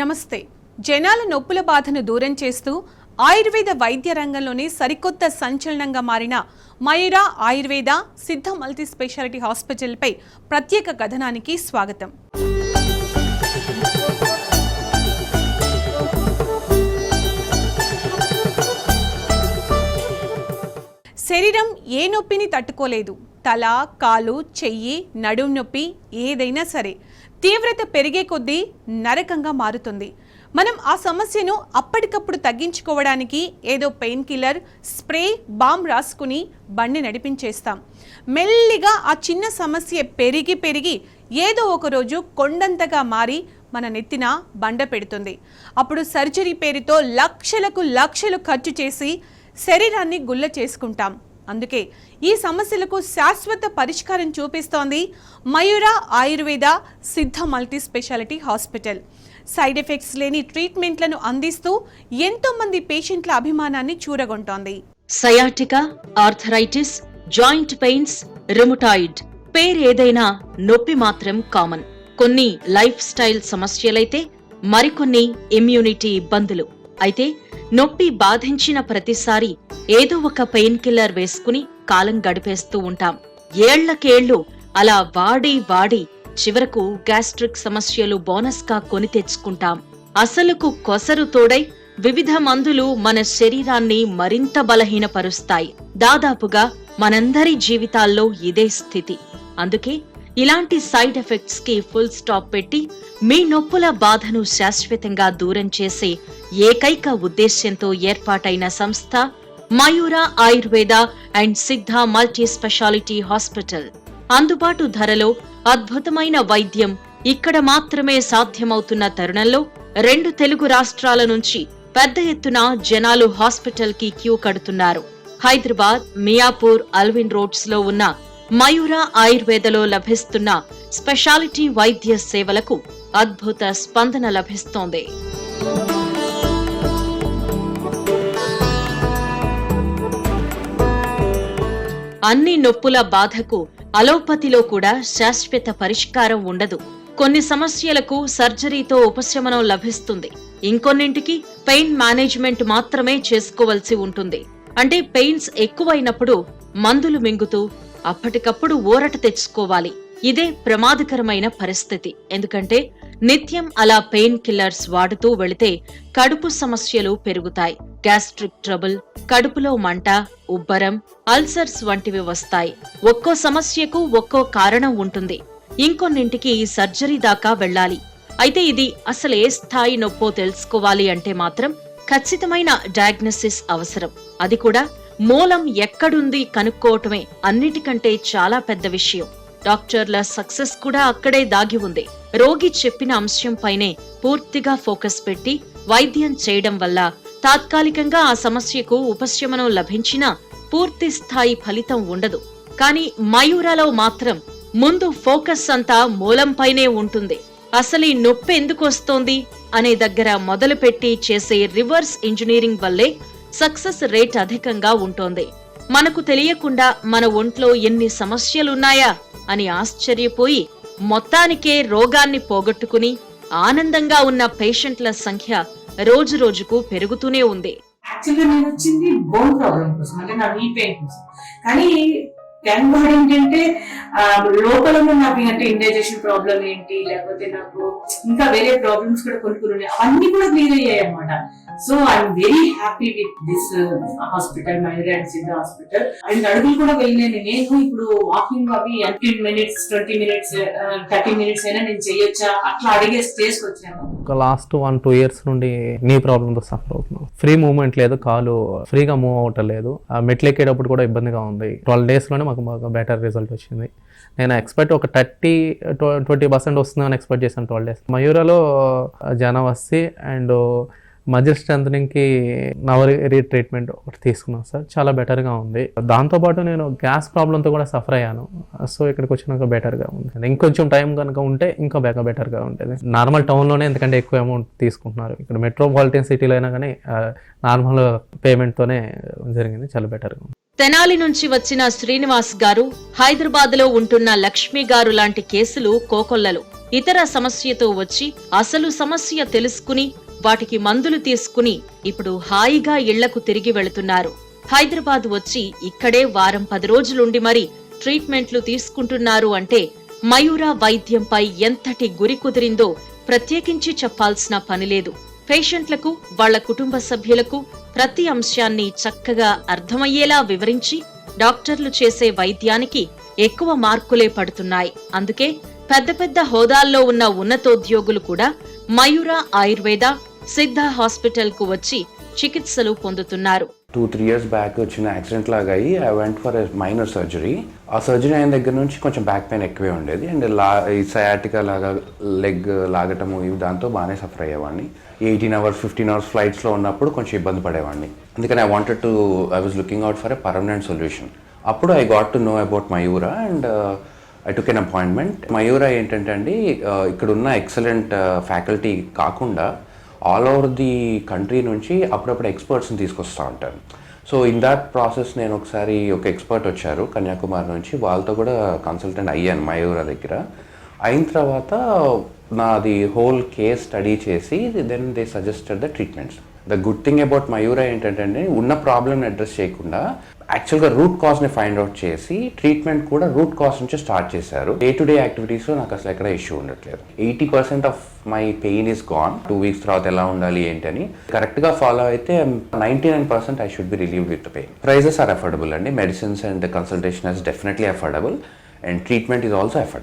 నమస్తే. జనాల నొప్పుల బాధను దూరం చేస్తూ ఆయుర్వేద వైద్య రంగంలోనే సరికొత్త సంచలనంగా మారిన మయూరా ఆయుర్వేద సిద్ధ మల్టీ స్పెషాలిటీ హాస్పిటల్పై ప్రత్యేక కథనానికి స్వాగతం. శరీరం ఏ నొప్పిని తట్టుకోలేదు. తల, కాలు, చెయ్యి, నడుం నొప్పి ఏదైనా సరే తీవ్రత పెరిగే కొద్దీ నరకంగా మారుతుంది. మనం ఆ సమస్యను అప్పటికప్పుడు తగ్గించుకోవడానికి ఏదో పెయిన్ కిల్లర్, స్ప్రే, బామ్ రాసుకుని బండి నడిపించేస్తాం. మెల్లిగా ఆ చిన్న సమస్య పెరిగి ఏదో ఒకరోజు కొండంతగా మారి మన నెత్తిన బండ పెడుతుంది. అప్పుడు సర్జరీ పేరుతో లక్షలు ఖర్చు చేసి శరీరాన్ని గుల్ల చేసుకుంటాం. అందుకే ఈ సమస్యలకు శాశ్వత పరిష్కారం చూపిస్తోంది Mayura Ayurveda Siddha multi speciality hospital. Side effects లేని ట్రీట్మెంట్లను అందిస్తూ ఎంతో మంది పేషెంట్ల అభిమానాన్ని చూరగొంటోంది. Sciatica, arthritis, joint pains, rheumatoid పేరేదైనా నొప్పి మాత్రం కామన్. కొన్ని లైఫ్ స్టైల్ సమస్యలైతే మరికొన్ని ఇమ్యూనిటీ ఇబ్బందులు. అయితే నొప్పి బాధించిన ప్రతిసారి ఏదో ఒక పెయిన్ కిల్లర్ వేసుకుని కాలం గడిపేస్తూ ఉంటాం. ఏళ్లకేళ్లు అలా వాడి చివరకు గ్యాస్ట్రిక్ సమస్యలు బోనస్ గా కొని తెచ్చుకుంటాం. అసలుకు కొసరు తోడై వివిధ మందులు మన శరీరాన్ని మరింత బలహీనపరుస్తాయి. దాదాపుగా మనందరి జీవితాల్లో ఇదే స్థితి. అందుకే ఇలాంటి సైడ్ ఎఫెక్ట్స్ కి ఫుల్ స్టాప్ పెట్టి మీ నొప్పుల బాధను శాశ్వతంగా దూరం చేసే ఏకైక ఉద్దేశ్యంతో ఏర్పాటైన సంస్థ మయూరా ఆయుర్వేద అండ్ సిద్ధ మల్టీ స్పెషాలిటీ హాస్పిటల్. అందుబాటు ధరలో అద్భుతమైన వైద్యం ఇక్కడ మాత్రమే సాధ్యమవుతున్న తరుణంలో 2 తెలుగు రాష్ట్రాల నుంచి పెద్ద ఎత్తున జనాలు హాస్పిటల్ కి క్యూ కడుతున్నారు. హైదరాబాద్, మియాపూర్, అల్విన్ రోడ్స్ లో ఉన్న మయూరా ఆయుర్వేదలో లభిస్తున్న స్పెషాలిటీ వైద్య సేవలకు అద్భుత స్పందన లభిస్తోంది. అన్ని నొప్పుల బాధకు అలోపతిలో కూడా శాశ్వత పరిష్కారం ఉండదు. కొన్ని సమస్యలకు సర్జరీతో ఉపశమనం లభిస్తుంది. ఇంకొన్నింటికి పెయిన్ మేనేజ్మెంట్ మాత్రమే చేసుకోవలసి ఉంటుంది. అంటే పెయిన్స్ ఎక్కువైనప్పుడు మందులు మింగుతూ అప్పటికప్పుడు ఊరట తెచ్చుకోవాలి. ఇదే ప్రమాదకరమైన పరిస్థితి. ఎందుకంటే నిత్యం అలా పెయిన్ కిల్లర్స్ వాడుతూ వెళితే కడుపు సమస్యలు పెరుగుతాయి. గ్యాస్ట్రిక్ ట్రబుల్, కడుపులో మంట, ఉబ్బరం, అల్సర్స్ వంటివి వస్తాయి. ఒక్కో సమస్యకు ఒక్కో కారణం ఉంటుంది. ఇంకొన్నింటికి సర్జరీ దాకా వెళ్లాలి. అయితే ఇది అసలు ఏ స్థాయి నొప్పో తెలుసుకోవాలి అంటే మాత్రం ఖచ్చితమైన డయాగ్నోసిస్ అవసరం. అది కూడా మూలం ఎక్కడుంది కనుక్కోవటమే అన్నిటికంటే చాలా పెద్ద విషయం. డాక్టర్ల సక్సెస్ కూడా అక్కడే దాగి ఉంది. రోగి చెప్పిన అంశంపైనే పూర్తిగా ఫోకస్ పెట్టి వైద్యం చేయడం వల్ల తాత్కాలికంగా ఆ సమస్యకు ఉపశమనం లభించినా పూర్తి స్థాయి ఫలితం ఉండదు. కానీ మయూరాలో మాత్రం ముందు ఫోకస్ అంతా మూలంపైనే ఉంటుంది. అసలు ఈ నొప్పి ఎందుకు వస్తోంది అనే దగ్గర మొదలుపెట్టి చేసే రివర్స్ ఇంజనీరింగ్ వల్లే సక్సెస్ రేట్ అధికంగా ఉంటోంది. మనకు తెలియకుండా మన ఒంట్లో ఎన్ని సమస్యలున్నాయా అని ఆశ్చర్యపోయి మొత్తానికే రోగాన్ని పోగొట్టుకుని ఆనందంగా ఉన్న పేషెంట్ల సంఖ్య రోజు రోజుకు పెరుగుతూనే ఉంది. యాక్చువల్గా నేను వచ్చింది బోన్ ప్రాబ్లం కోసం, అంటే నా నీ పెయిన్ కోసం. కానీ ట్యాంక్ బాడీ ఏంటంటే లోపల నాకు అంటే ఇండైజెషన్ ప్రాబ్లం ఏంటి, లేకపోతే నాకు ఇంకా వేరే ప్రాబ్లమ్స్ కూడా కొన్ని అవన్నీ కూడా క్లియర్ అయ్యాయి అన్నమాట. So I'm very happy with this hospital, Mayura and సిద్ధ హాస్పిటల్. అండ్ అడుగులు కూడా వెళ్ళాను. నేను ఇప్పుడు వాకింగ్ అవి 15 minutes, 20 minutes, 30 minutes అయినా నేను చెయ్యొచ్చా అట్లా అడిగే స్టేజ్కి వచ్చాను. లాస్ట్ 1-2 years నుండి నీ ప్రాబ్లంతో సఫర్ అవుతున్నాం. ఫ్రీ మూవ్మెంట్ లేదు, కాలు ఫ్రీగా మూవ్ అవటం లేదు. మెట్లు ఎక్కేటప్పుడు కూడా ఇబ్బందిగా ఉంది. 12 days లోనే మాకు బెటర్ రిజల్ట్ వచ్చింది. నేను ఎక్స్పెక్ట్ ఒక 30-20% వస్తుందని ఎక్స్పెక్ట్ చేశాను 12 days. మయూరాలో జనవస్తి అండ్ మజిల్ స్ట్రెంథనింగ్కి నవరి ట్రీట్మెంట్ ఒకటి తీసుకున్నాను సార్. చాలా బెటర్గా ఉంది. దాంతోపాటు నేను గ్యాస్ ప్రాబ్లంతో కూడా సఫర్ అయ్యాను. సో ఇక్కడికి వచ్చినాక బెటర్గా ఉంది. ఇంకొంచెం టైం కనుక ఉంటే ఇంకా బెటర్గా ఉంటుంది. నార్మల్ టౌన్లోనే ఎందుకంటే ఎక్కువ అమౌంట్ తీసుకుంటున్నారు. ఇక్కడ మెట్రోపాలిటన్ సిటీలో అయినా కానీ నార్మల్ పేమెంట్తోనే జరిగింది. చాలా బెటర్గా ఉంది. తెనాలి నుంచి వచ్చిన శ్రీనివాస్ గారు, హైదరాబాద్ లో ఉంటున్న లక్ష్మి గారు లాంటి కేసులు కోకొల్లలు. ఇతర సమస్యతో వచ్చి అసలు సమస్య తెలుసుకుని వాటికి మందులు తీసుకుని ఇప్పుడు హాయిగా ఇళ్లకు తిరిగి వెళుతున్నారు. హైదరాబాద్ వచ్చి ఇక్కడే వారం 10 రోజులుండి మరి ట్రీట్మెంట్లు తీసుకుంటున్నారు అంటే మయూర వైద్యంపై ఎంతటి గురి కుదిరిందో ప్రత్యేకించి చెప్పాల్సిన పనిలేదు. పేషెంట్లకు, వాళ్ల కుటుంబ సభ్యులకు ప్రతి అంశాన్ని చక్కగా అర్థమయ్యేలా వివరించి డాక్టర్లు చేసే వైద్యానికి ఎక్కువ మార్కులే పడుతున్నాయి. అందుకే పెద్ద పెద్ద హోదాల్లో ఉన్న ఉన్నతోద్యోగులు కూడా మయూర ఆయుర్వేద, సిద్ధ హాస్పిటల్ కు వచ్చి చికిత్సలు పొందుతున్నారు. 2-3 years బ్యాక్ వచ్చిన యాక్సిడెంట్ లాగా అయ్యి I went for a minor surgery. ఆ సర్జరీ అయిన దగ్గర నుంచి కొంచెం బ్యాక్ పెయిన్ ఎక్కువే ఉండేది అండ్ ఈ సయాటికా లాగా లెగ్ లాగటము ఇవి దాంతో బాగానే సఫర్ అయ్యేవాడిని. 18 hours 15 hours ఫ్లైట్స్లో ఉన్నప్పుడు కొంచెం ఇబ్బంది పడేవాడిని. అందుకని I was looking out for a permanent solution. అప్పుడు I got to know about Mayura and I took an appointment. Mayura ఏంటంటే అండి, ఇక్కడ ఉన్న ఎక్సలెంట్ ఫ్యాకల్టీ కాకుండా ఆల్ ఓవర్ ది కంట్రీ నుంచి అప్పుడప్పుడు ఎక్స్పర్ట్స్ని తీసుకొస్తూ ఉంటాను. సో ఇన్ దాట్ ప్రాసెస్ నేను ఒకసారి ఒక ఎక్స్పర్ట్ వచ్చారు కన్యాకుమారి నుంచి, వాళ్ళతో కూడా కన్సల్టెంట్ అయ్యాను మయూరా దగ్గర. అయిన తర్వాత నాది హోల్ కేస్ స్టడీ చేసి then they suggested the treatments. The good thing about Mayura ఏంటంటే ఉన్న ప్రాబ్లమ్ని అడ్రస్ చేయకుండా యాక్చువల్గా రూట్ కాజ్ని ఫైండ్ అవుట్ చేసి ట్రీట్మెంట్ కూడా రూట్ కాజ్ నుంచి స్టార్ట్ చేశారు. డే టు డే యాక్టివిటీస్లో నాకు అసలు ఎక్కడ ఇష్యూ ఉండట్లేదు. 80% of my pain is gone. 2 weeks తర్వాత ఎలా ఉండాలి ఏంటని కరెక్ట్గా ఫాలో అయితే 99% I should be relieved with the pain. Prices are affordable అండి. Medicines and consultation is definitely affordable and treatment is also affordable.